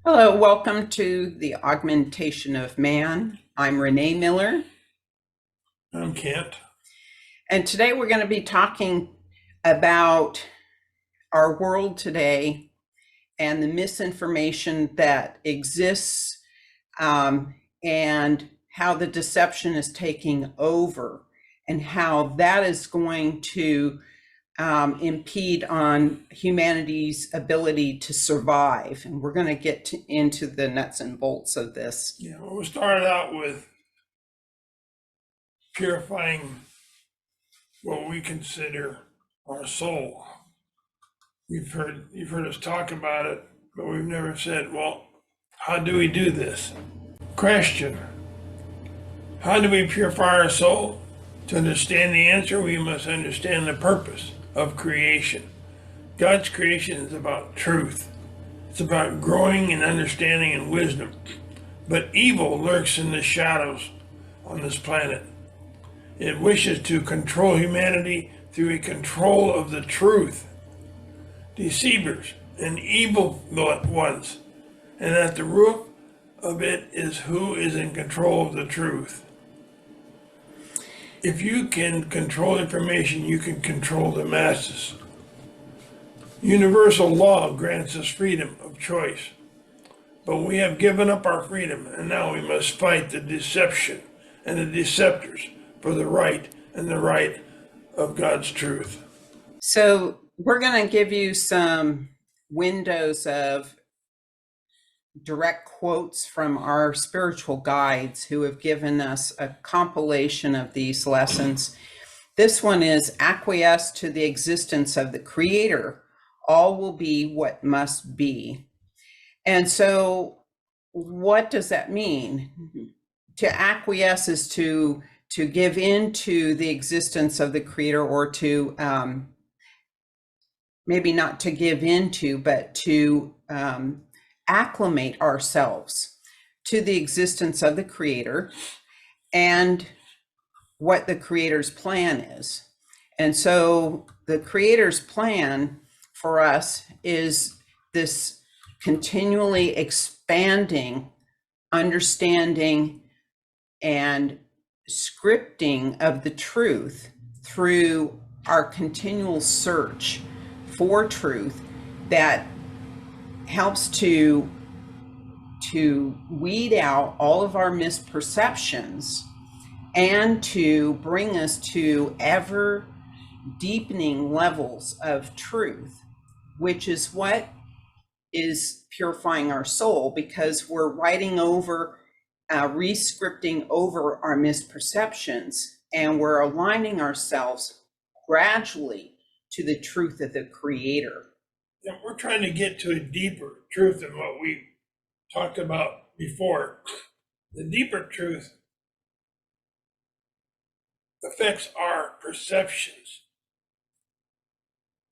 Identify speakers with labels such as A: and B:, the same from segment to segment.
A: Hello, welcome to the Augmentation of Man. I'm Renee Miller,
B: I'm Kent.
A: and today we're going to be talking about our world today and the misinformation that exists, and how the deception is taking over, and how that is going to impede on humanity's ability to survive. And we're going to get into the nuts and bolts of this.
B: Yeah, well, we started out with purifying what we consider our soul. You've heard us talk about it, but we've never said, well, how do we do this? Question: how do we purify our soul? To understand the answer, we must understand the purpose of creation. God's creation is about truth. It's about growing in understanding and wisdom. But evil lurks in the shadows on this planet. It wishes to control humanity through a control of the truth. Deceivers and evil ones. And at the root of it is who is in control of the truth. If you can control information, you can control the masses. Universal law grants us freedom of choice. But we have given up our freedom, and now we must fight the deception and the deceptors for the right and the right of God's truth.
A: So we're going to give you some windows of direct quotes from our spiritual guides who have given us a compilation of these lessons. This one is acquiesce to the existence of the Creator. All will be what must be. And so what does that mean? To acquiesce is to give in to the existence of the Creator, or to maybe not to give into, but to acclimate ourselves to the existence of the Creator and what the Creator's plan is. And so the Creator's plan for us is this continually expanding understanding and scripting of the truth through our continual search for truth that helps to weed out all of our misperceptions and to bring us to ever deepening levels of truth, which is what is purifying our soul, because we're writing over, re-scripting over our misperceptions, and we're aligning ourselves gradually to the truth of the Creator.
B: Yeah, we're trying to get to a deeper truth than what we talked about before. The deeper truth affects our perceptions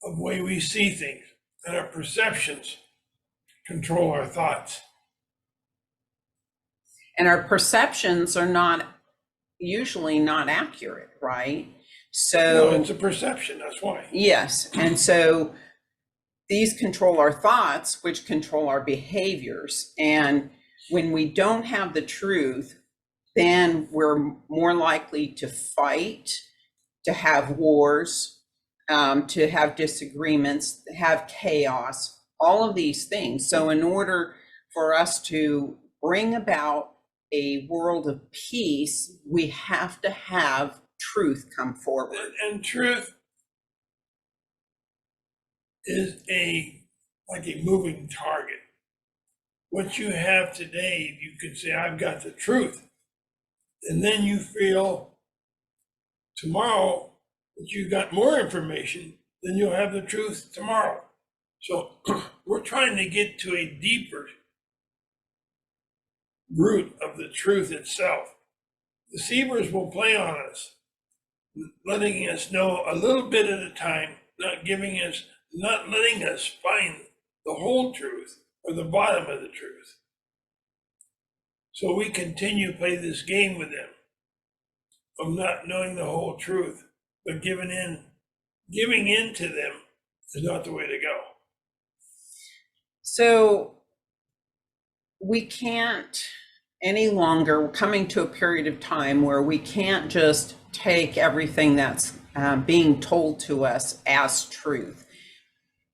B: of the way we see things, and our perceptions control our thoughts.
A: And our perceptions are not usually not accurate, right? So
B: no, it's a perception, that's why.
A: Yes, and so these control our thoughts, which control our behaviors. And when we don't have the truth, then we're more likely to fight, to have wars, to have disagreements, have chaos, all of these things. So in order for us to bring about a world of peace, we have to have truth come forward.
B: And truth is like a moving target. What you have today, you could say, I've got the truth. And then you feel tomorrow that you got more information, then you'll have the truth tomorrow. So we're trying to get to a deeper root of the truth itself. Deceivers will play on us, letting us know a little bit at a time, not letting us find the whole truth or the bottom of the truth. So we continue to play this game with them of not knowing the whole truth, but giving in to them is not the way to go.
A: So we can't any longer, we're coming to a period of time where we can't just take everything that's being told to us as truth.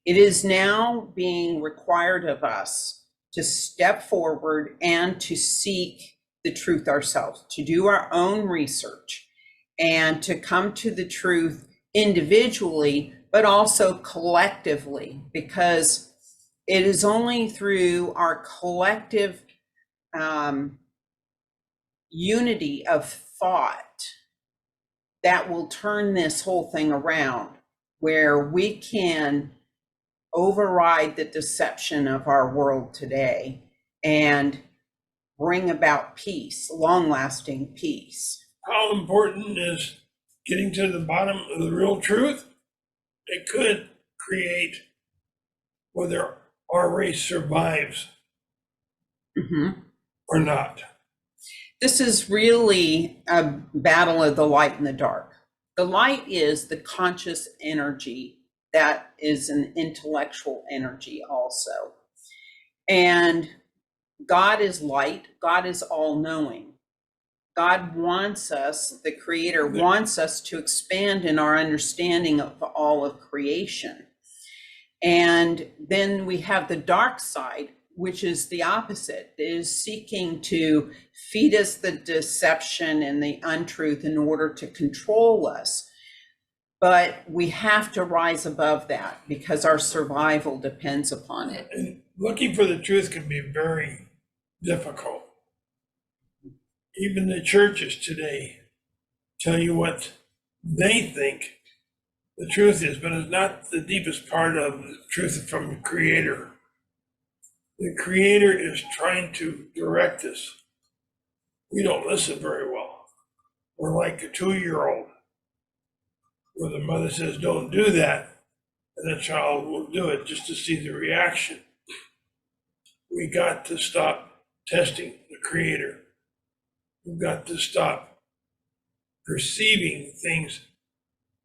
A: It is now being required of us to step forward and to seek the truth ourselves, to do our own research, and to come to the truth individually, but also collectively, because it is only through our collective unity of thought that will turn this whole thing around, where we can override the deception of our world today and bring about peace, long-lasting peace.
B: How important is getting to the bottom of the real truth? It could create whether our race survives or not.
A: This is really a battle of the light and the dark. The light is the conscious energy that is an intellectual energy also. And God is light. God is all-knowing. God wants us, the Creator wants us to expand in our understanding of all of creation. And then we have the dark side, which is the opposite, is seeking to feed us the deception and the untruth in order to control us. But we have to rise above that because our survival depends upon it.
B: And looking for the truth can be very difficult. Even the churches today tell you what they think the truth is, but it's not the deepest part of the truth from the Creator. The Creator is trying to direct us. We don't listen very well. We're like a 2-year-old, where the mother says, don't do that, and the child will do it just to see the reaction. We got to stop testing the Creator. We've got to stop perceiving things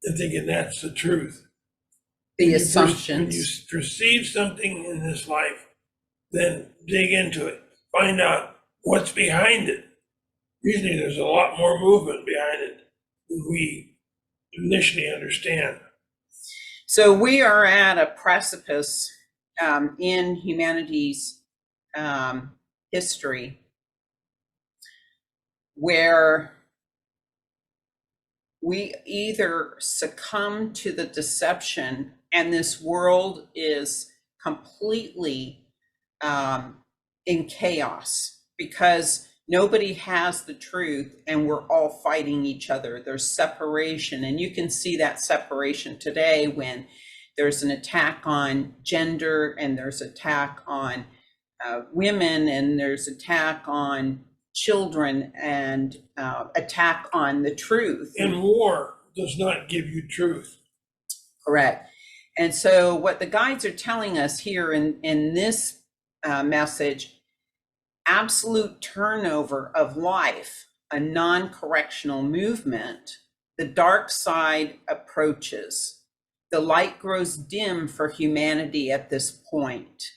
B: and thinking that's the truth.
A: The
B: When you
A: assumptions.
B: perceive something in this life, then dig into it. Find out what's behind it. Usually there's a lot more movement behind it than we initially understand.
A: So we are at a precipice in humanity's history where we either succumb to the deception and this world is completely in chaos because nobody has the truth and we're all fighting each other. There's separation, and you can see that separation today when there's an attack on gender and there's attack on women and there's attack on children and attack on the truth.
B: And war does not give you truth.
A: Correct. And so what the guides are telling us here in this message, absolute turnover of life, a non-correctional movement, the dark side approaches. The light grows dim for humanity at this point.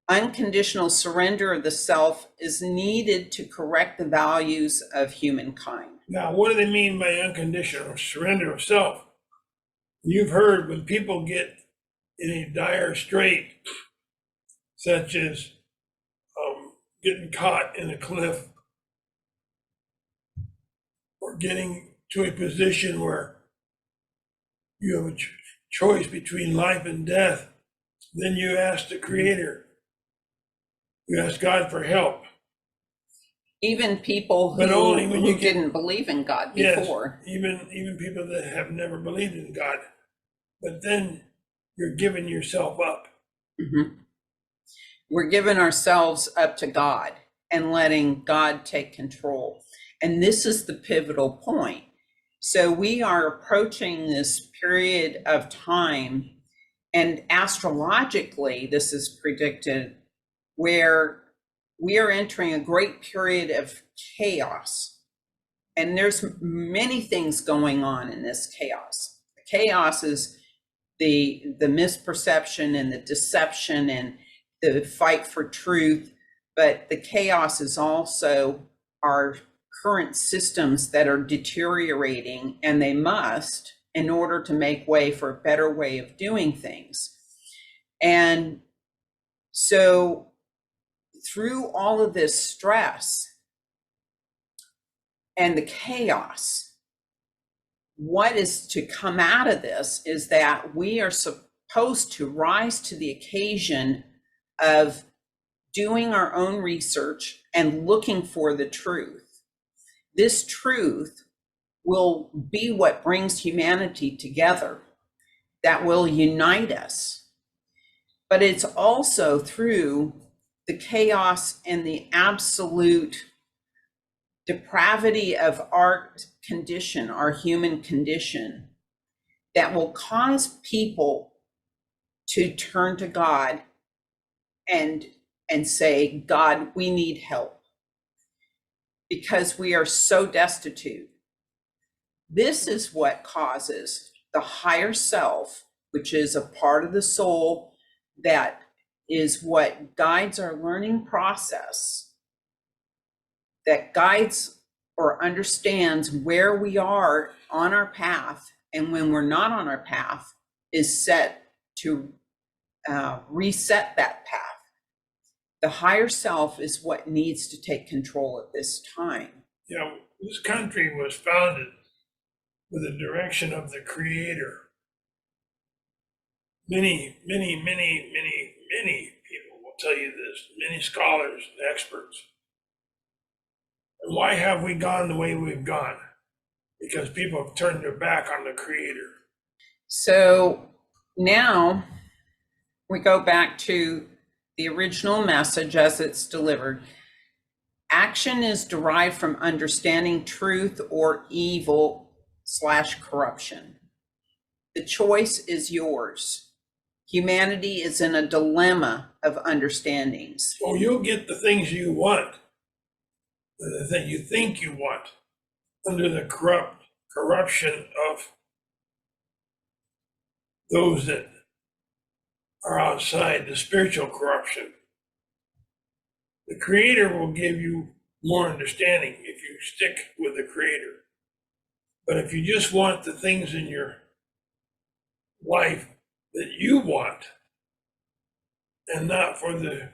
A: Unconditional surrender of the self is needed to correct the values of humankind.
B: Now, what do they mean by unconditional surrender of self? You've heard when people get in a dire strait, such as getting caught in a cliff or getting to a position where you have a choice between life and death, then you ask the Creator. You ask God for help.
A: Even people
B: But only when you
A: didn't believe in God before.
B: Yes, even people that have never believed in God. But then you're giving yourself up.
A: Mm-hmm. We're giving ourselves up to God and letting God take control. And this is the pivotal point. So we are approaching this period of time, and astrologically, this is predicted, where we are entering a great period of chaos. And there's many things going on in this chaos. The chaos is the misperception and the deception and the fight for truth, but the chaos is also our current systems that are deteriorating, and they must, in order to make way for a better way of doing things. And so through all of this stress and the chaos, what is to come out of this is that we are supposed to rise to the occasion of doing our own research and looking for the truth. This truth will be what brings humanity together, that will unite us. But it's also through the chaos and the absolute depravity of our condition, our human condition, that will cause people to turn to God and say, God, we need help because we are so destitute. This is what causes the higher self, which is a part of the soul that is what guides our learning process, that guides or understands where we are on our path, and when we're not on our path, is set to reset that path. The higher self is what needs to take control at this time.
B: You know, this country was founded with the direction of the Creator. Many people will tell you this, many scholars and experts. And why have we gone the way we've gone? Because people have turned their back on the Creator.
A: So now we go back to the original message as it's delivered. Action is derived from understanding truth or evil/corruption. The choice is yours. Humanity is in a dilemma of understandings.
B: So you'll get the things you want, the thing you think you want, under the corruption of those that are outside, the spiritual corruption. The Creator will give you more understanding if you stick with the Creator. But if you just want the things in your life that you want, and not for the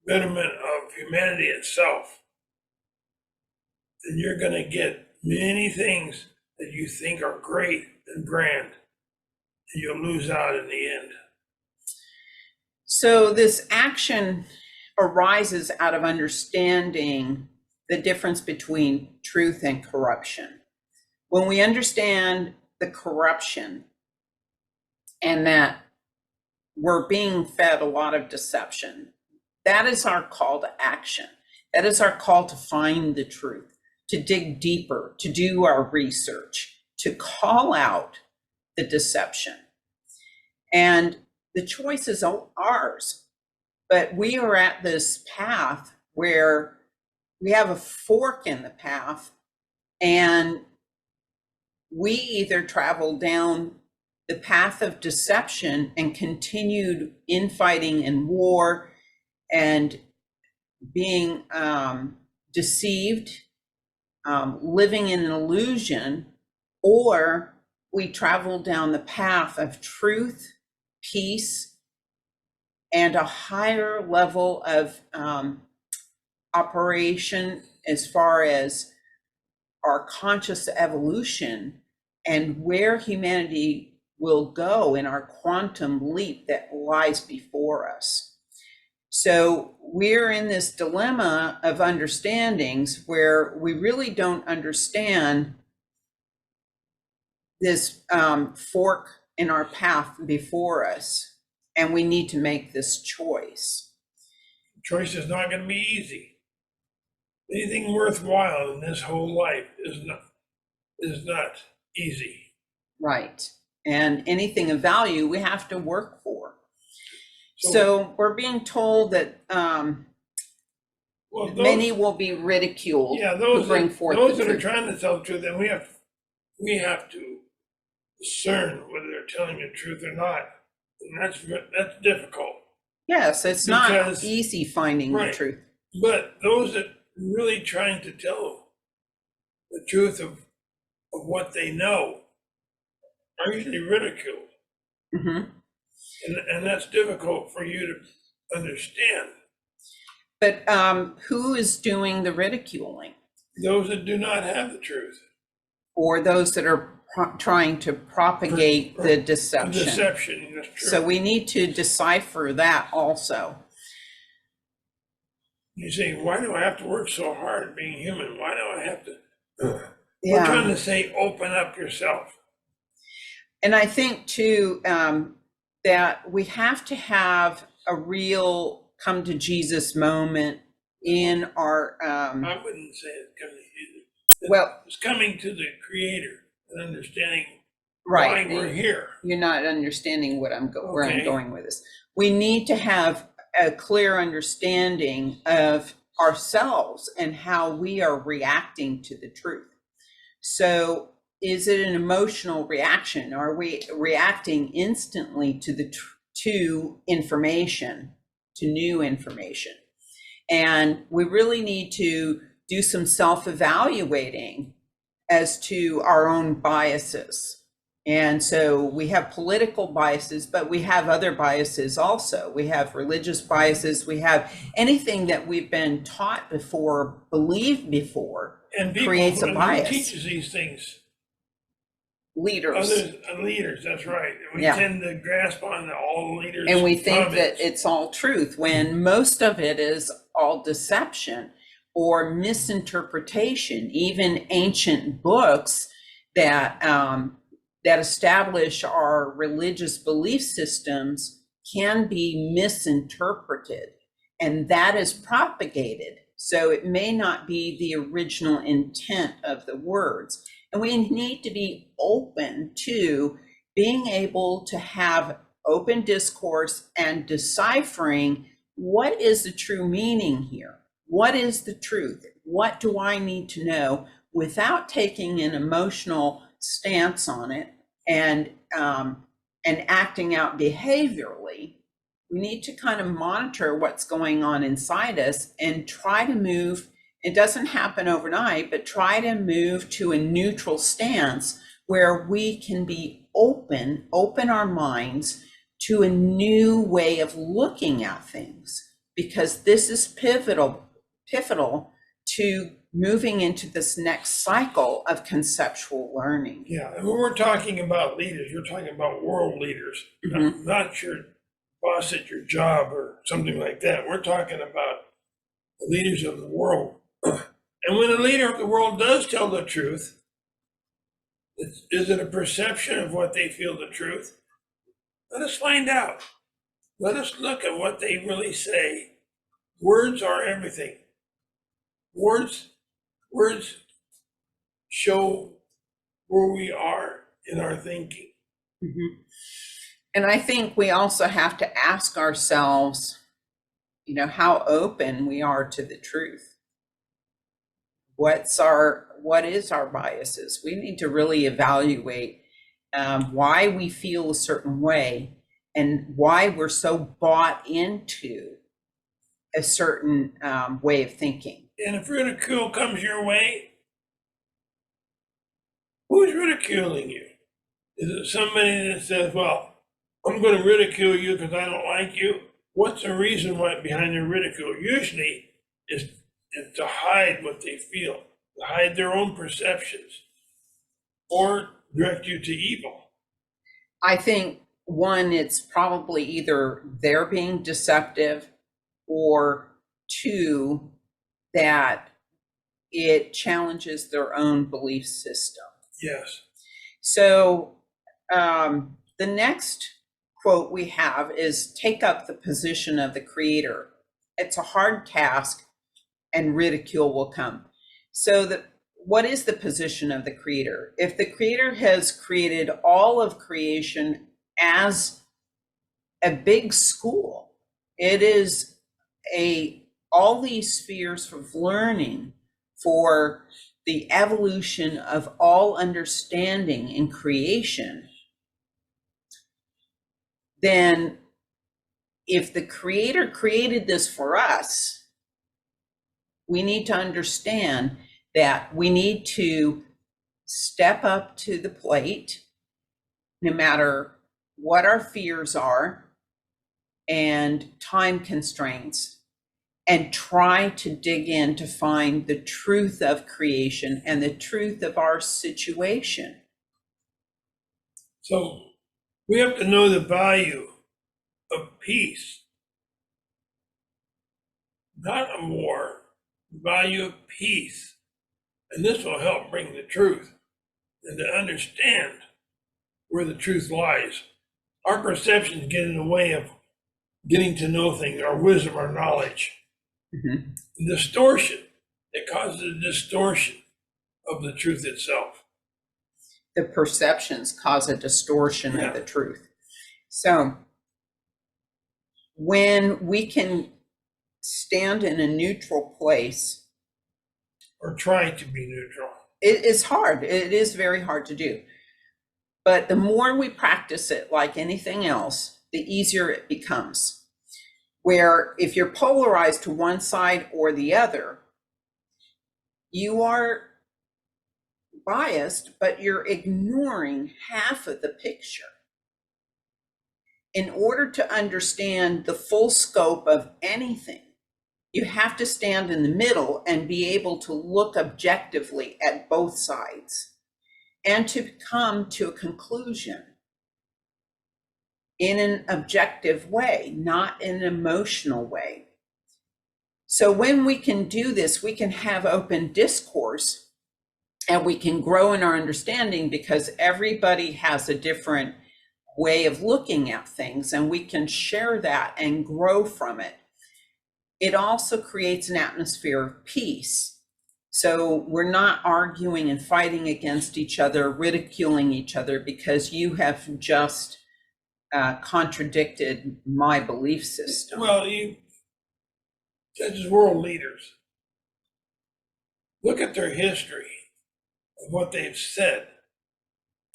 B: betterment of humanity itself, then you're going to get many things that you think are great and grand, and you'll lose out in the end.
A: So this action arises out of understanding the difference between truth and corruption. When we understand the corruption and that we're being fed a lot of deception, that is our call to action. That is our call to find the truth, to dig deeper, to do our research, to call out the deception. And the choice is ours, but we are at this path where we have a fork in the path, and we either travel down the path of deception and continued infighting and war and being deceived, living in an illusion, or we travel down the path of truth, peace, and a higher level of operation as far as our conscious evolution and where humanity will go in our quantum leap that lies before us. So we're in this dilemma of understandings where we really don't understand this fork in our path before us, and we need to make this choice.
B: Choice is not going to be easy. Anything worthwhile in this whole life is not easy.
A: Right. And anything of value we have to work for. So we're being told that many will be ridiculed.
B: Yeah, those
A: who bring forth
B: those
A: the
B: that are
A: truth.
B: trying to tell the truth, and we have to discern whether they're telling the truth or not, and that's difficult.
A: Yes, it's not
B: Because-
A: easy finding the
B: Right.
A: truth.
B: But those that really trying to tell the truth of what they know are usually ridiculed.
A: Mm-hmm.
B: And that's difficult for you to understand.
A: But who is doing the ridiculing?
B: Those that do not have the truth.
A: Or those that are trying to propagate the deception.
B: The deception, that's true.
A: So we need to decipher that also.
B: You say, why do I have to work so hard being human? Why do I have to?
A: Yeah.
B: We're trying to say, open up yourself.
A: And I think too, that we have to have a real come to Jesus moment in our,
B: I wouldn't say it's coming to Jesus.
A: well,
B: it's coming to the Creator and understanding
A: right.
B: why we're here.
A: You're not understanding what where I'm
B: Okay.
A: going with this. We need to have a clear understanding of ourselves and how we are reacting to the truth. So is it an emotional reaction? Are we reacting instantly to information, to new information? And we really need to do some self-evaluating as to our own biases. And so we have political biases, but we have other biases also. We have religious biases. We have anything that we've been taught before, believed before,
B: and people,
A: creates a bias.
B: Who teaches these things?
A: Leaders.
B: Leaders, that's right. We
A: Yeah.
B: tend to grasp on all leaders.
A: And we think that it's all truth when most of it is all deception or misinterpretation. Even ancient books that that establish our religious belief systems can be misinterpreted, and that is propagated. So it may not be the original intent of the words. And we need to be open to being able to have open discourse and deciphering what is the true meaning here. What is the truth? What do I need to know without taking an emotional stance on it and acting out behaviorally? We need to kind of monitor what's going on inside us and try to move. It doesn't happen overnight, but try to move to a neutral stance where we can be open our minds to a new way of looking at things, because this is pivotal to moving into this next cycle of conceptual learning.
B: Yeah, and when we're talking about leaders, we're talking about world leaders, not your boss at your job or something like that. We're talking about the leaders of the world. And when a leader of the world does tell the truth, is it a perception of what they feel the truth? Let us find out. Let us look at what they really say. Words are everything. Words show where we are in our thinking.
A: Mm-hmm. And I think we also have to ask ourselves, how open we are to the truth. What is our biases? We need to really evaluate why we feel a certain way and why we're so bought into a certain way of thinking.
B: And if ridicule comes your way, who's ridiculing you? Is it somebody that says, well, I'm going to ridicule you because I don't like you? What's the reason behind their ridicule? Usually is to hide what they feel, to hide their own perceptions, or direct you to evil.
A: I think, one, it's probably either they're being deceptive, or two, that it challenges their own belief system.
B: Yes.
A: So the next quote we have is, take up the position of the creator. It's a hard task and ridicule will come. So what is the position of the creator? If the creator has created all of creation as a big school, it is all these spheres of learning for the evolution of all understanding in creation, then if the creator created this for us, We need to understand that we need to step up to the plate, no matter what our fears are and time constraints, and try to dig in to find the truth of creation and the truth of our situation.
B: So we have to know the value of peace, not a war, the value of peace. And this will help bring the truth and to understand where the truth lies. Our perceptions get in the way of getting to know things, our wisdom, our knowledge. Mm-hmm. Distortion, it causes a distortion of the truth itself.
A: The perceptions cause a distortion of the truth. So when we can stand in a neutral place,
B: or try to be neutral,
A: it is hard. It is very hard to do. But the more we practice it, like anything else, the easier it becomes. Where if you're polarized to one side or the other, you are biased, but you're ignoring half of the picture. In order to understand the full scope of anything, you have to stand in the middle and be able to look objectively at both sides and to come to a conclusion in an objective way, not in an emotional way. So when we can do this, we can have open discourse and we can grow in our understanding, because everybody has a different way of looking at things, and we can share that and grow from it. It also creates an atmosphere of peace. So we're not arguing and fighting against each other, ridiculing each other because you have just contradicted my belief system.
B: Well, you judge as world leaders, look at their history of what they've said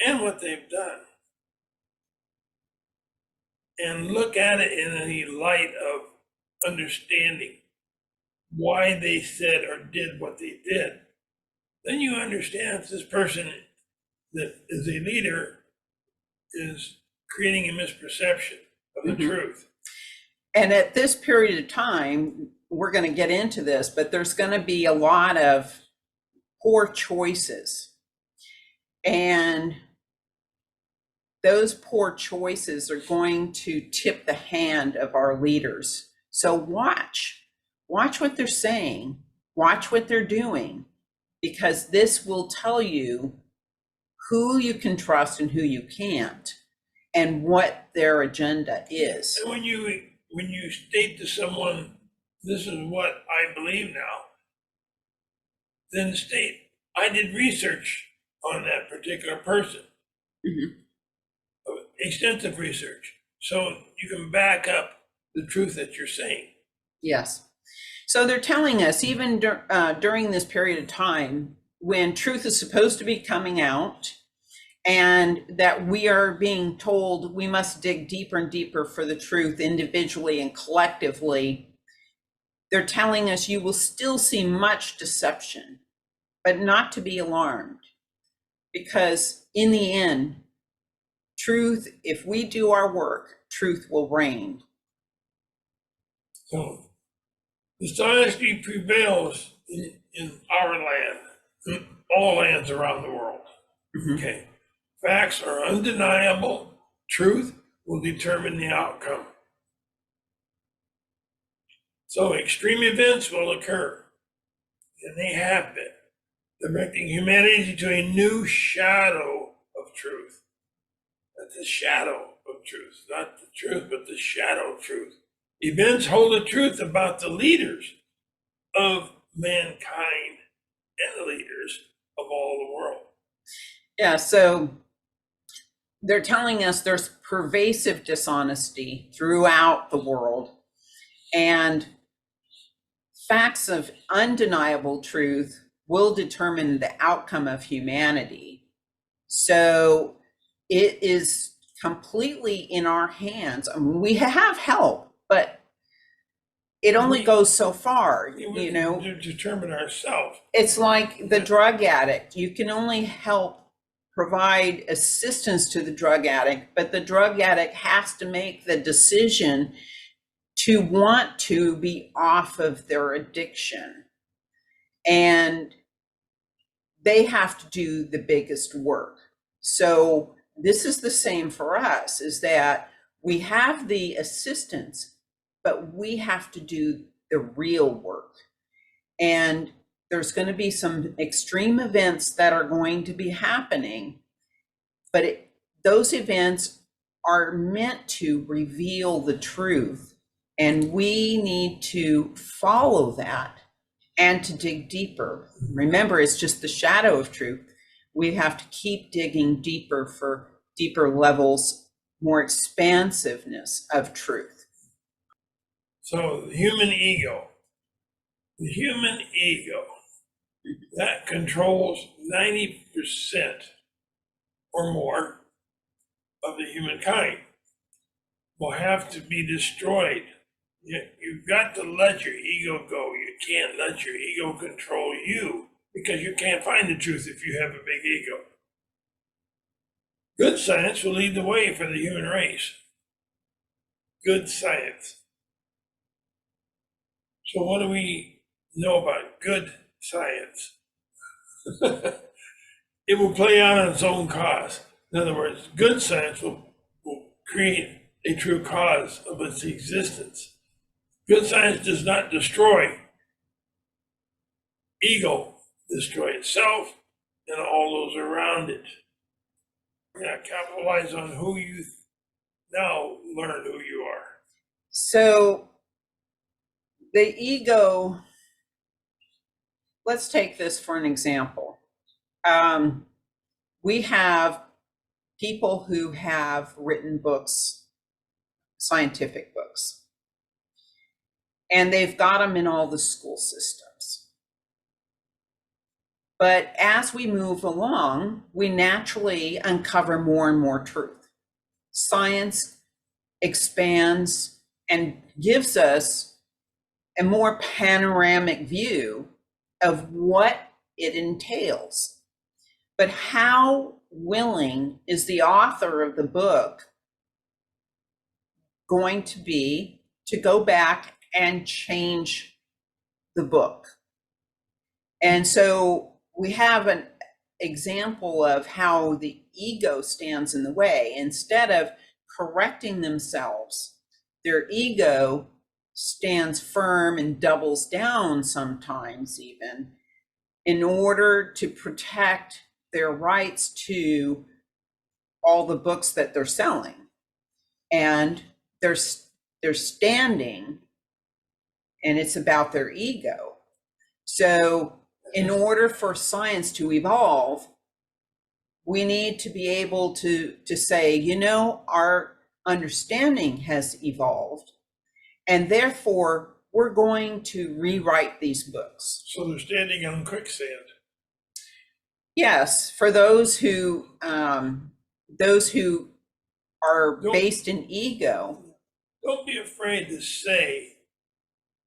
B: and what they've done, and look at it in the light of understanding why they said or did what they did. Then you understand if this person that is a leader is creating a misperception of the truth.
A: And at this period of time, we're going to get into this, but there's going to be a lot of poor choices. And those poor choices are going to tip the hand of our leaders. So watch what they're saying, watch what they're doing, because this will tell you who you can trust and who you can't, and what their agenda is.
B: And when you state to someone, this is what I believe now, then state, I did research on that particular person. Mm-hmm. Extensive research, so you can back up the truth that you're saying.
A: Yes. So they're telling us, even during this period of time when truth is supposed to be coming out, and that we are being told we must dig deeper and deeper for the truth individually and collectively, they're telling us you will still see much deception, but not to be alarmed, because in the end, truth, if we do our work, truth will reign.
B: So dishonesty prevails in our land, in all lands around the world. Mm-hmm. Okay. Facts are undeniable. Truth will determine the outcome. So extreme events will occur, and they have been, directing humanity to a new shadow of truth. That's the shadow of truth, not the truth, but the shadow of truth. Events hold the truth about the leaders of mankind and the leaders of all the world.
A: Yeah, so they're telling us there's pervasive dishonesty throughout the world, and facts of undeniable truth will determine the outcome of humanity. So it is completely in our hands. I mean, we have help, but it only goes so far,
B: We
A: you know.
B: can determine ourselves.
A: It's like the drug addict. You can only help provide assistance to the drug addict, but the drug addict has to make the decision to want to be off of their addiction. And they have to do the biggest work. So this is the same for us, is that we have the assistance, but we have to do the real work. And there's going to be some extreme events that are going to be happening, but those events are meant to reveal the truth. And we need to follow that and to dig deeper. Remember, it's just the shadow of truth. We have to keep digging deeper for deeper levels, more expansiveness of truth.
B: So the human ego, that controls 90% or more of the humankind, will have to be destroyed. You've got to let your ego go. You can't let your ego control you, because you can't find the truth if you have a big ego. Good science will lead the way for the human race. Good science. So what do we know about good science? It will play out on its own cause. In other words, good science will create a true cause of its existence. Good science does not destroy. Ego destroy itself and all those around it. Yeah, capitalize on who you now learn who you are.
A: So the ego, let's take this for an example. We have people who have written books, scientific books, and they've got them in all the school systems. But as we move along, we naturally uncover more and more truth. Science expands and gives us a more panoramic view of what it entails. But how willing is the author of the book going to be to go back and change the book? And so we have an example of how the ego stands in the way. Instead of correcting themselves, their ego stands firm and doubles down sometimes, even in order to protect their rights to all the books that they're selling. And they're standing, and it's about their ego. So in order for science to evolve, we need to be able to say, you know, our understanding has evolved, and therefore we're going to rewrite these books.
B: So they're standing on quicksand.
A: Yes, for those who are based in ego.
B: Don't be afraid to say,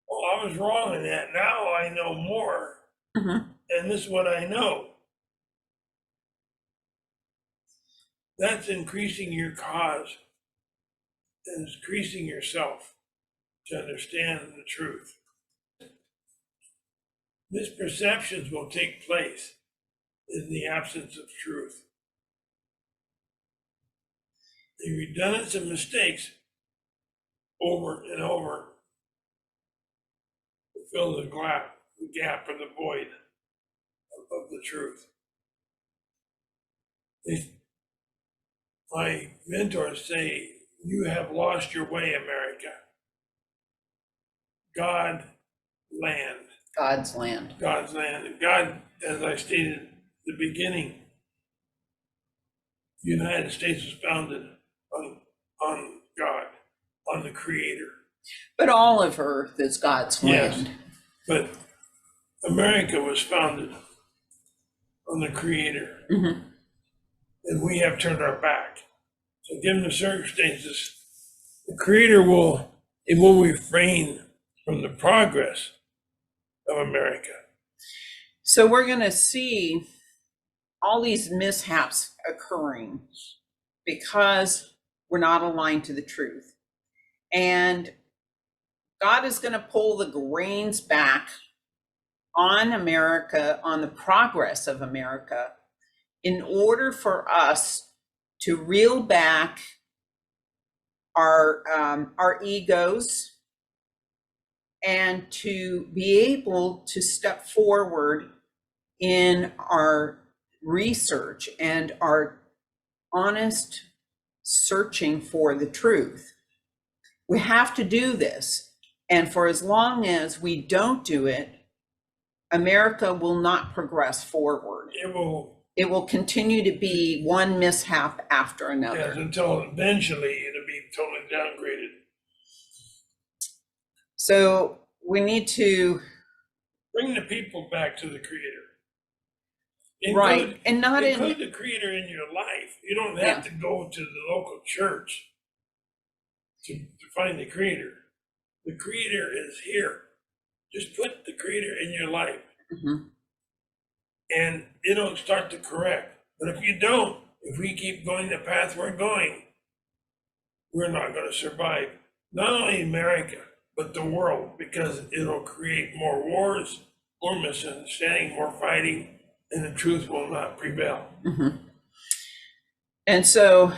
B: "Oh, I was wrong in that. Now I know more,
A: Mm-hmm.
B: and this is what I know." That's increasing your cause and increasing yourself to understand the truth. Misperceptions will take place in the absence of truth. The redundancy of mistakes over and over to fill the gap or the void of the truth. My mentors say, "You have lost your way, America. God, land.
A: God's land.
B: God's land." God, as I stated at the beginning, the United States was founded on God, on the Creator.
A: But all of earth is God's land.
B: Yes, but America was founded on the Creator.
A: Mm-hmm.
B: And we have turned our back. So given the circumstances, the Creator will refrain from the progress of America.
A: So we're going to see all these mishaps occurring because we're not aligned to the truth. And God is going to pull the reins back on America, on the progress of America, in order for us to reel back our egos and to be able to step forward in our research and our honest searching for the truth. We have to do this. And for as long as we don't do it, America will not progress forward. It will continue to be one mishap after another.
B: Yes, until eventually it'll be totally downgraded.
A: So we need to
B: bring the people back to the Creator.
A: Right, and not
B: include the Creator in your life. You don't have to go to the local church to find the Creator. The Creator is here. Just put the Creator in your life, and it'll start to correct. But if you don't, if we keep going the path we're going, we're not going to survive. Not only America, but the world, because it'll create more wars, more misunderstanding, more fighting, and the truth will not prevail.
A: And so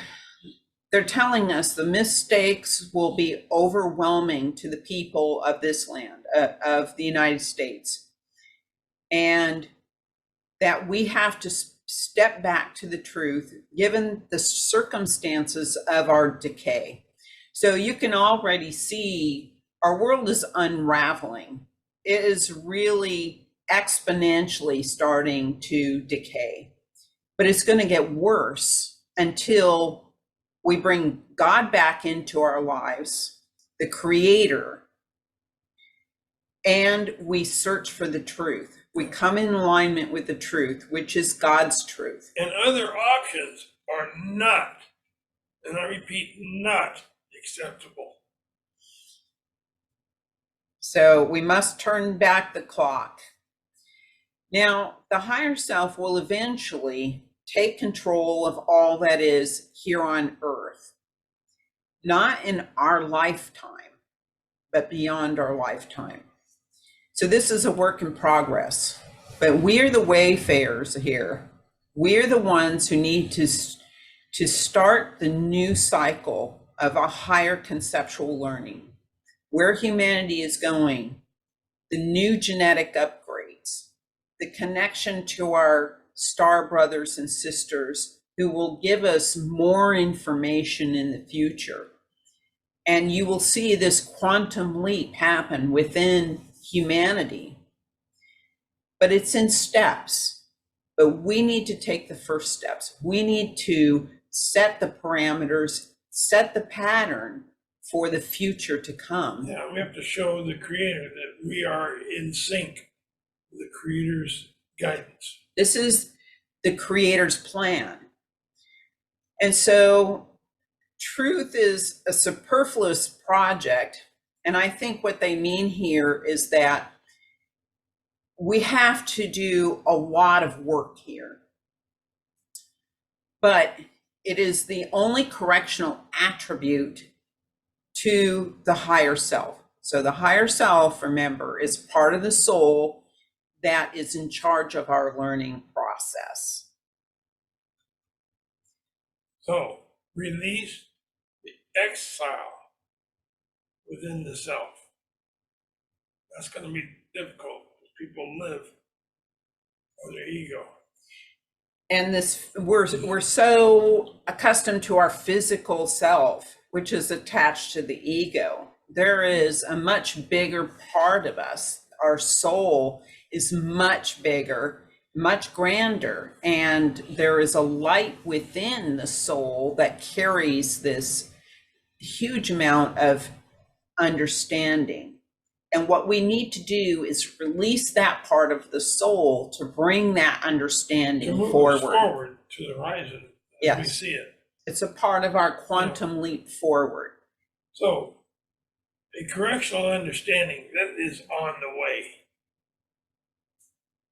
A: they're telling us the mistakes will be overwhelming to the people of this land, of the United States, and that we have to step back to the truth given the circumstances of our decay. So you can already see our world is unraveling. It is really exponentially starting to decay, but it's going to get worse until we bring God back into our lives, the Creator, and we search for the truth. We come in alignment with the truth, which is God's truth.
B: And other options are not, and I repeat, not acceptable.
A: So we must turn back the clock. Now, the higher self will eventually take control of all that is here on earth, not in our lifetime, but beyond our lifetime. So this is a work in progress, but we're the wayfarers here. We're the ones who need to start the new cycle of a higher conceptual learning, where humanity is going, the new genetic upgrades, the connection to our star brothers and sisters who will give us more information in the future. And you will see this quantum leap happen within humanity. But it's in steps. But we need to take the first steps. We need to set the parameters, set the pattern for the future to come.
B: Yeah, we have to show the Creator that we are in sync with the Creator's guidance.
A: This is the Creator's plan. And so truth is a superfluous project. And I think what they mean here is that we have to do a lot of work here. But it is the only correctional attribute to the higher self. So the higher self, remember, is part of the soul that is in charge of our learning process.
B: So release the exile within the self. That's going to be difficult. People live for their ego.
A: And this, we're so accustomed to our physical self, which is attached to the ego. There is a much bigger part of us. Our soul is much bigger, much grander, and there is a light within the soul that carries this huge amount of understanding. And what we need to do is release that part of the soul to bring that understanding forward
B: to the horizon.
A: Yes.
B: We see it.
A: It's a part of our quantum leap forward.
B: So a correctional understanding that is on the way.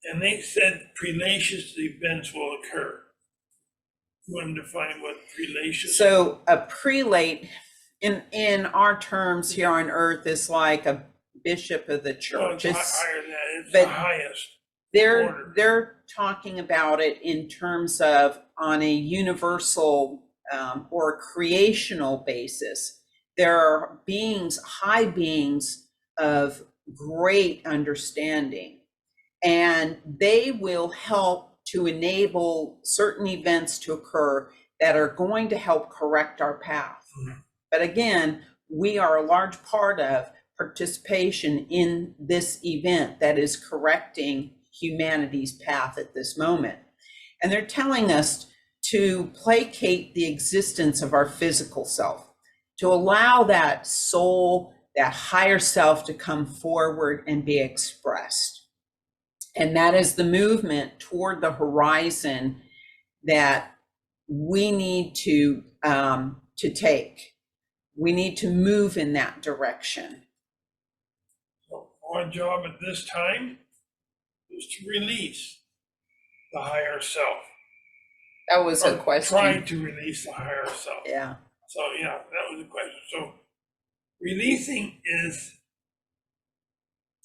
B: And they said prelacious events will occur. You want to define what prelacious?
A: So a prelate in our terms here on earth is like a bishop of the church.
B: It's higher than that. It's
A: but
B: the highest.
A: They're talking about it in terms of on a universal or creational basis. There are beings, high beings of great understanding, and they will help to enable certain events to occur that are going to help correct our path.
B: Mhm.
A: But again, we are a large part of participation in this event that is correcting humanity's path at this moment. And they're telling us to placate the existence of our physical self, to allow that soul, that higher self to come forward and be expressed. And that is the movement toward the horizon that we need to take. We need to move in that direction.
B: So our job at this time is to release the higher self.
A: That was a question.
B: Try to release the higher self.
A: Yeah.
B: So yeah, that was a question. So releasing is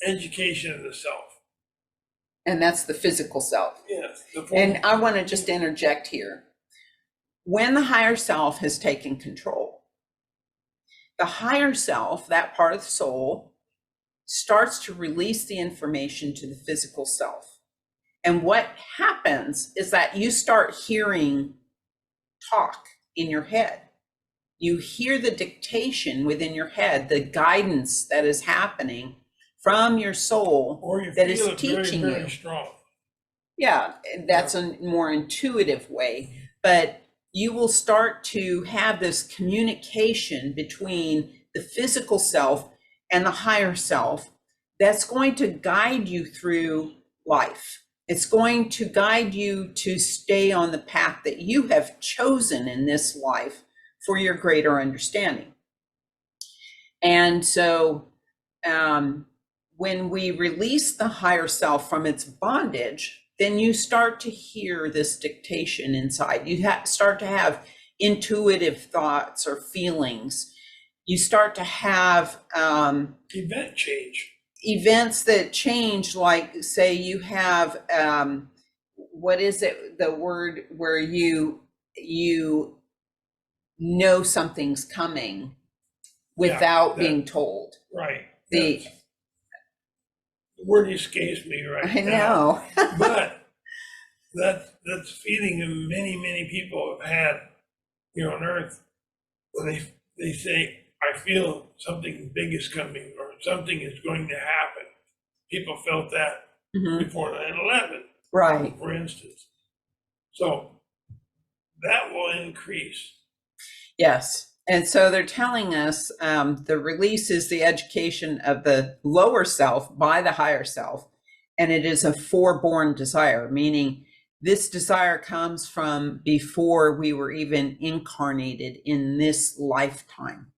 B: education of the self.
A: And that's the physical self.
B: Yes.
A: And I want to just interject here. When the higher self has taken control, the higher self, that part of the soul, starts to release the information to the physical self. And what happens is that you start hearing talk in your head. You hear the dictation within your head, the guidance that is happening from your soul that is teaching you.
B: Very strong.
A: Yeah, that's a more intuitive way, but you will start to have this communication between the physical self and the higher self that's going to guide you through life. It's going to guide you to stay on the path that you have chosen in this life for your greater understanding. And so when we release the higher self from its bondage, then you start to hear this dictation inside. You start to have intuitive thoughts or feelings. You start to have events that change, like say you have, what is it, the word where you know something's coming without being told.
B: Right.
A: The
B: word escapes me right
A: I know.
B: But that's feeling that many people have had here on earth when they say, I feel something big is coming or something is going to happen. People felt that before 9/11,
A: right?
B: For instance. So that will increase.
A: Yes. And so they're telling us the release is the education of the lower self by the higher self. And it is a foreborn desire, meaning this desire comes from before we were even incarnated in this lifetime.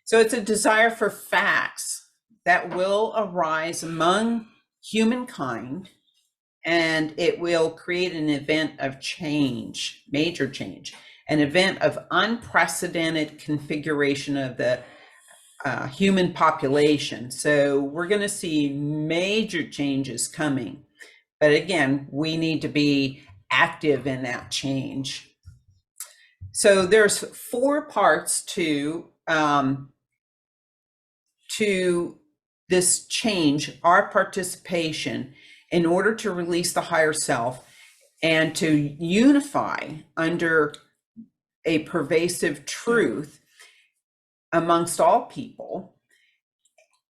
A: So it's a desire for facts that will arise among humankind, and it will create an event of change, major change. An event of unprecedented configuration of the human population. So we're going to see major changes coming. But again, we need to be active in that change. So there's 4 parts to this change, our participation, in order to release the higher self and to unify under a pervasive truth amongst all people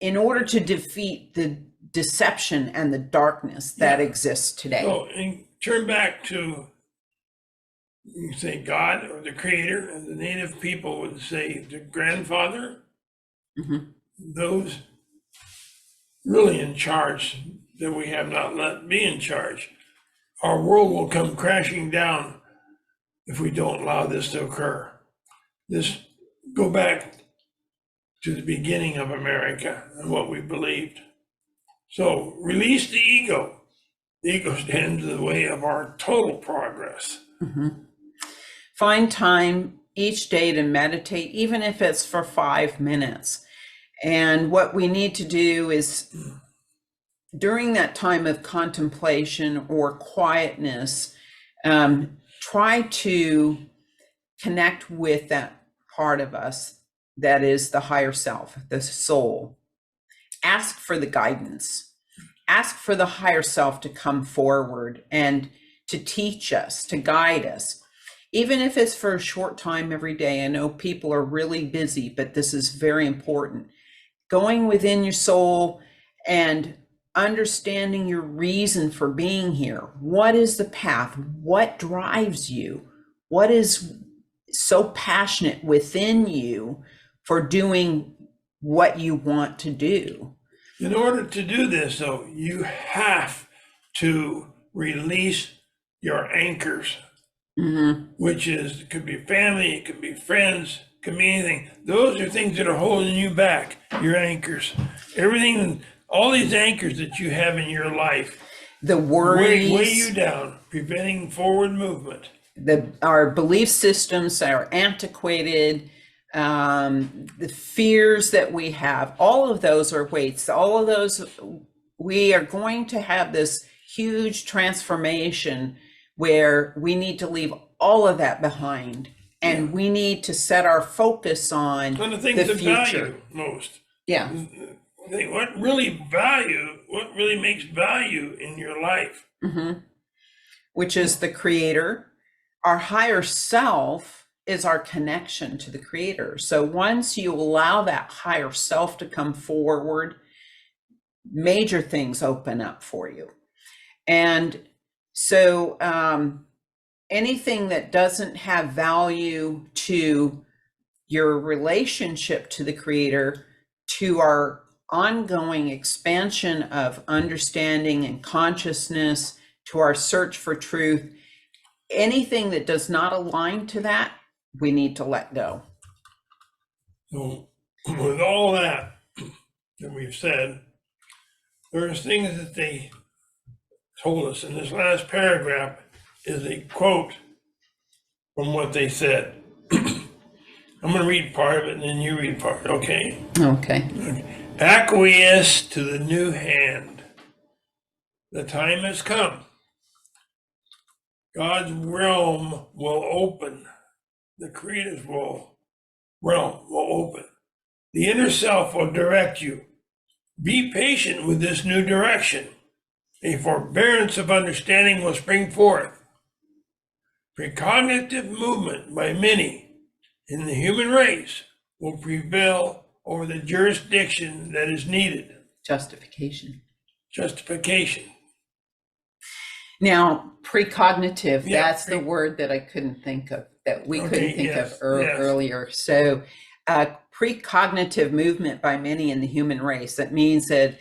A: in order to defeat the deception and the darkness that exists today.
B: So, and turn back to, you say God or the creator, and the native people would say the grandfather, those really in charge that we have not let be in charge. Our world will come crashing down if we don't allow this to occur. This, go back to the beginning of America and what we believed. So release the ego. The ego stands in the way of our total progress.
A: Find time each day to meditate, even if it's for 5 minutes. And what we need to do is, during that time of contemplation or quietness, try to connect with that part of us that is the higher self, the soul. Ask for the guidance. Ask for the higher self to come forward and to teach us, to guide us. Even if it's for a short time every day. I know people are really busy, but this is very important. Going within your soul and understanding your reason for being here. What is the path? What drives you? What is so passionate within you for doing what you want to do?
B: In order to do this, though, you have to release your anchors, which is, it could be family, it could be friends, it could be anything. Those are things that are holding you back, your anchors. Everything, all these anchors that you have in your life,
A: The worries,
B: weigh you down, preventing forward movement.
A: our belief systems are antiquated, the fears that we have, all of those are weights. All of those, we are going to have this huge transformation where we need to leave all of that behind, and we need to set our focus on
B: One of the things
A: the
B: that
A: future.
B: value most.
A: Yeah.
B: What really makes value in your life?
A: Which is the creator. Our higher self is our connection to the creator. So once you allow that higher self to come forward, major things open up for you. And so anything that doesn't have value to your relationship to the creator, to our ongoing expansion of understanding and consciousness, to our search for truth, anything that does not align to that, we need to let go.
B: So with all that we've said, there's things that they told us. In this last paragraph is a quote from what they said. I'm going to read part of it and then you read part, okay?
A: Okay.
B: Acquiesce to the new hand. The time has come. God's realm will open. The Creator's realm will open. The inner self will direct you. Be patient with this new direction. A forbearance of understanding will spring forth. Precognitive movement by many in the human race will prevail over the jurisdiction that is needed.
A: Justification.
B: Justification.
A: Now, precognitive, that's the word that I couldn't think of, that we couldn't think of earlier. So precognitive movement by many in the human race, that means that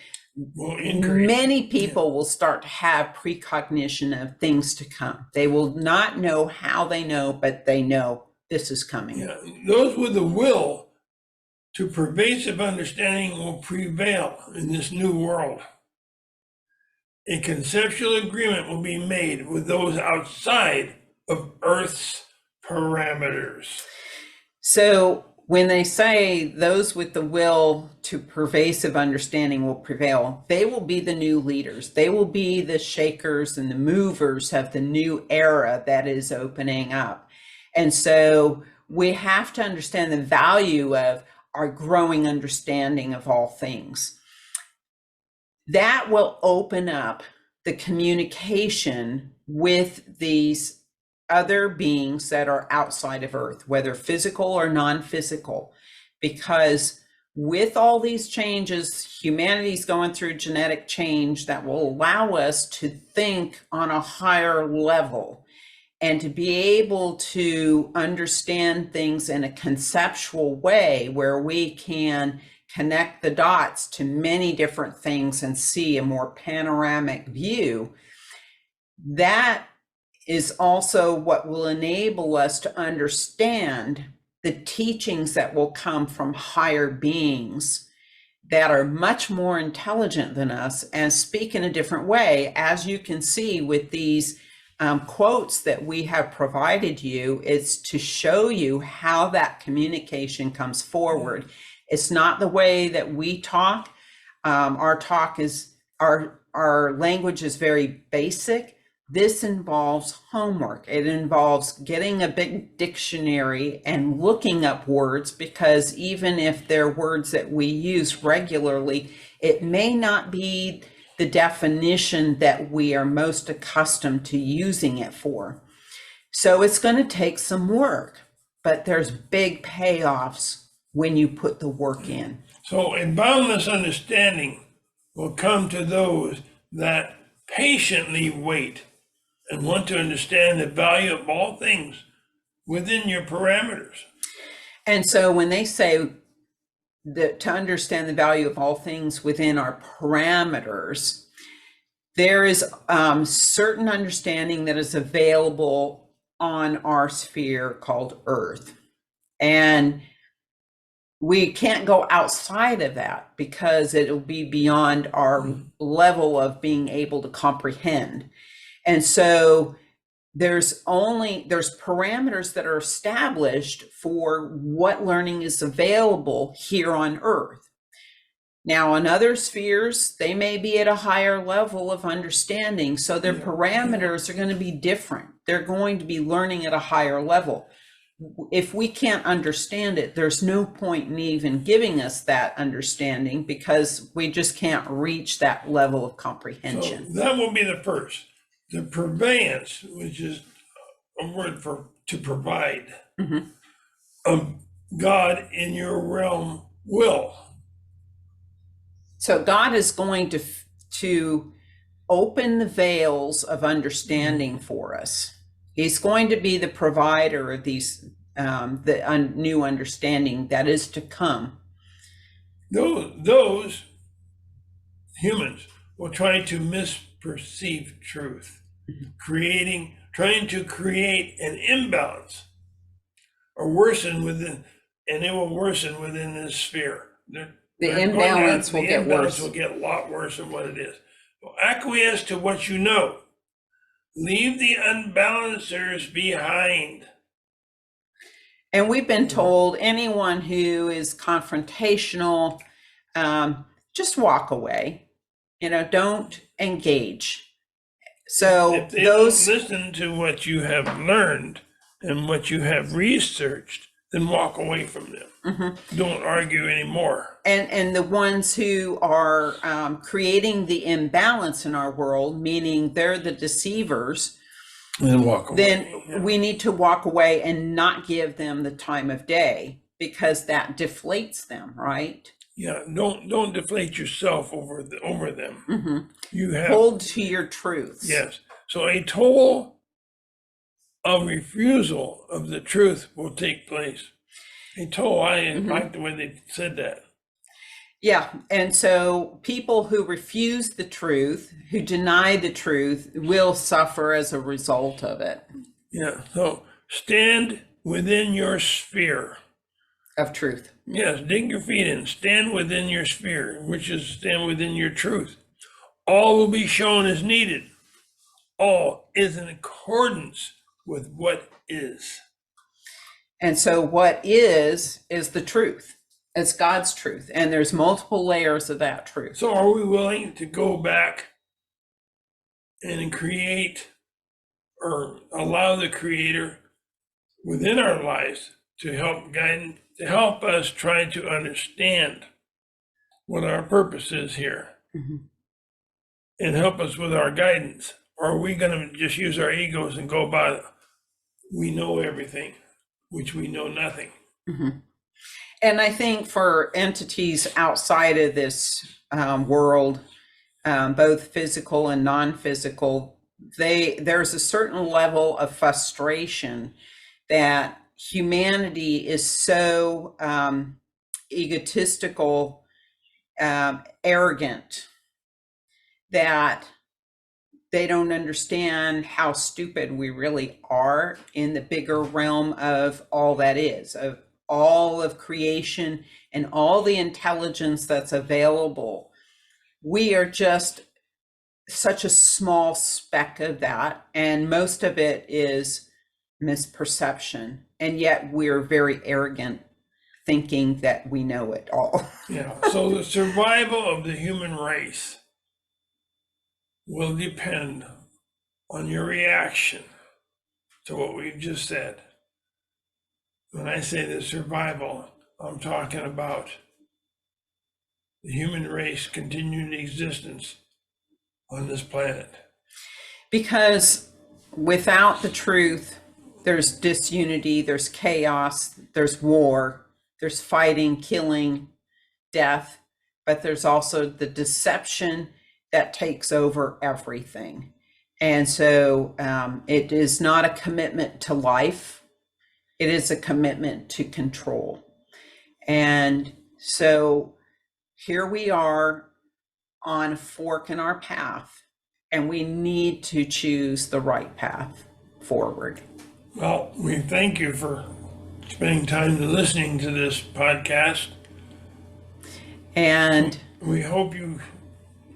A: many people will start to have precognition of things to come. They will not know how they know, but they know this is coming.
B: Yeah. Those with the will to pervasive understanding will prevail in this new world. A conceptual agreement will be made with those outside of Earth's parameters.
A: So when they say those with the will to pervasive understanding will prevail, they will be the new leaders. They will be the shakers and the movers of the new era that is opening up. And so we have to understand the value of our growing understanding of all things. That will open up the communication with these other beings that are outside of Earth, whether physical or non-physical, because with all these changes, humanity's going through genetic change that will allow us to think on a higher level and to be able to understand things in a conceptual way where we can connect the dots to many different things and see a more panoramic view. That is also what will enable us to understand the teachings that will come from higher beings that are much more intelligent than us and speak in a different way. As you can see with these quotes that we have provided you, it's to show you how that communication comes forward. It's not the way that we talk. Our talk is, our language is very basic. This involves homework. It involves getting a big dictionary and looking up words, because even if they're words that we use regularly, it may not be the definition that we are most accustomed to using it for. So it's going to take some work, but there's big payoffs when you put the work in.
B: So a boundless understanding will come to those that patiently wait and want to understand the value of all things within your parameters.
A: And so when they say that to understand the value of all things within our parameters, there is certain understanding that is available on our sphere called Earth. And we can't go outside of that because it'll be beyond our level of being able to comprehend. And so there's parameters that are established for what learning is available here on Earth. Now, in other spheres, they may be at a higher level of understanding, so their parameters are going to be different. They're going to be learning at a higher level. If we can't understand it, there's no point in even giving us that understanding, because we just can't reach that level of comprehension.
B: So that will be the first. The purveyance, which is a word for to provide, God in your realm will.
A: So God is going to open the veils of understanding for us. He's going to be the provider of these new understanding that is to come.
B: Those humans will try to misperceive truth, trying to create an imbalance or worsen within, and it will worsen within this sphere.
A: The imbalance will get worse.
B: Will get a lot worse than what it is. So acquiesce to what you know. Leave the unbalancers behind.
A: And we've been told anyone who is confrontational, just walk away. Don't engage. So
B: if they
A: those
B: don't listen to what you have learned and what you have researched, then walk away from them. Don't argue anymore.
A: And the ones who are creating the imbalance in our world, meaning they're the deceivers,
B: then walk away.
A: Then we need to walk away and not give them the time of day, because that deflates them, right?
B: Yeah, don't deflate yourself over them. You have
A: hold to your truths.
B: Yes. So a toll of refusal of the truth will take place. A toll. I like the way they said that.
A: Yeah, and so people who refuse the truth, who deny the truth, will suffer as a result of it.
B: Yeah, so stand within your sphere
A: of truth.
B: Yes, dig your feet in, stand within your sphere, which is stand within your truth. All will be shown as needed. All is in accordance with what is.
A: And so what is the truth. It's God's truth, and there's multiple layers of that truth.
B: So are we willing to go back and create or allow the Creator within our lives to help guide, to help us try to understand what our purpose is here and help us with our guidance? Or are we going to just use our egos and go about it? We know everything, which we know nothing.
A: And I think for entities outside of this world, both physical and non-physical, there's a certain level of frustration that humanity is so egotistical, arrogant, that they don't understand how stupid we really are in the bigger realm of all that is, of all of creation and all the intelligence that's available. We are just such a small speck of that, and most of it is misperception. And yet we're very arrogant, thinking that we know it all.
B: Yeah, so the survival of the human race will depend on your reaction to what we've just said. When I say the survival, I'm talking about the human race continued existence on this planet.
A: Because without the truth, there's disunity, there's chaos, there's war, there's fighting, killing, death, but there's also the deception that takes over everything. And so it is not a commitment to life, it is a commitment to control. And so here we are on a fork in our path, and we need to choose the right path forward.
B: Well, we thank you for spending time listening to this podcast.
A: And
B: we hope you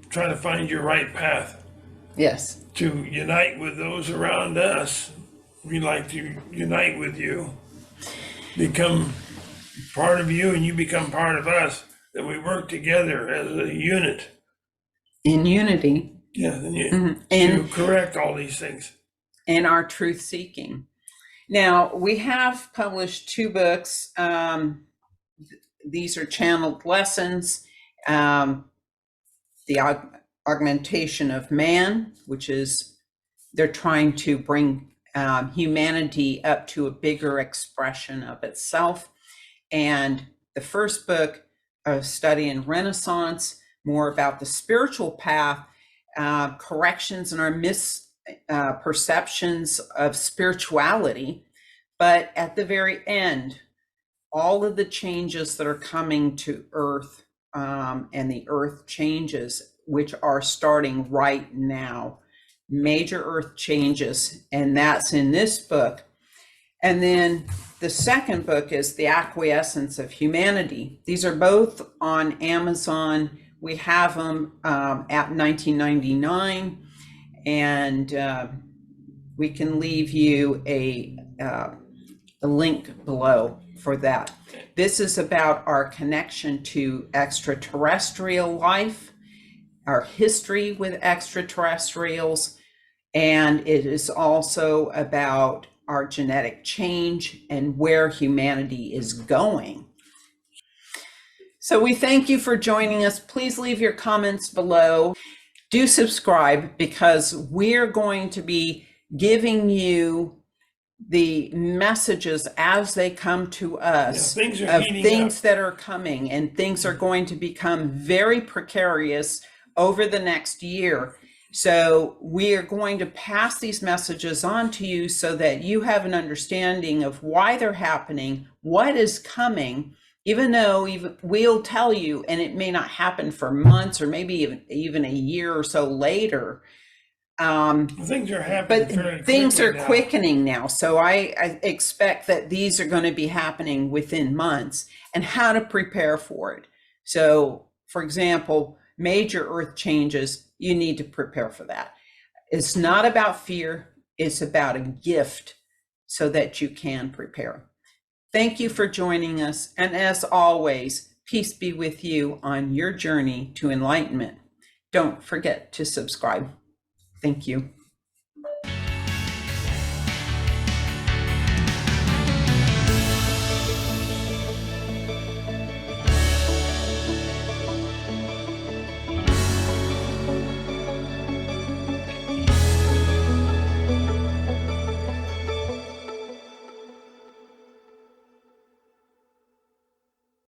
B: try to find your right path.
A: Yes.
B: To unite with those around us. We'd like to unite with you, become part of you, and you become part of us, that we work together as a unit.
A: In unity.
B: Yeah, to correct all these things.
A: And our truth seeking. Now, we have published 2 books. These are channeled lessons. The Augmentation of Man, which is, they're trying to bring humanity up to a bigger expression of itself. And the first book, A Study in Renaissance, more about the spiritual path, corrections in our misperceptions of spirituality. But at the very end, all of the changes that are coming to Earth and the Earth changes, which are starting right now, major Earth changes, and that's in this book. And then the second book is The Acquiescence of Humanity. These are both on Amazon. We have them at $19.99, and we can leave you a link below for that. This is about our connection to extraterrestrial life, our history with extraterrestrials, and it is also about our genetic change and where humanity is going. So we thank you for joining us. Please leave your comments below. Do subscribe, because we're going to be giving you the messages as they come to us of things that are coming, and things are going to become very precarious over the next year. So we are going to pass these messages on to you so that you have an understanding of why they're happening, what is coming, even though we'll tell you, and it may not happen for months or maybe even a year or so later.
B: Things are happening,
A: but things are quickening now. So I expect that these are going to be happening within months, and how to prepare for it. So, for example, major Earth changes, you need to prepare for that. It's not about fear, it's about a gift so that you can prepare. Thank you for joining us, and as always, peace be with you on your journey to enlightenment. Don't forget to subscribe. Thank you.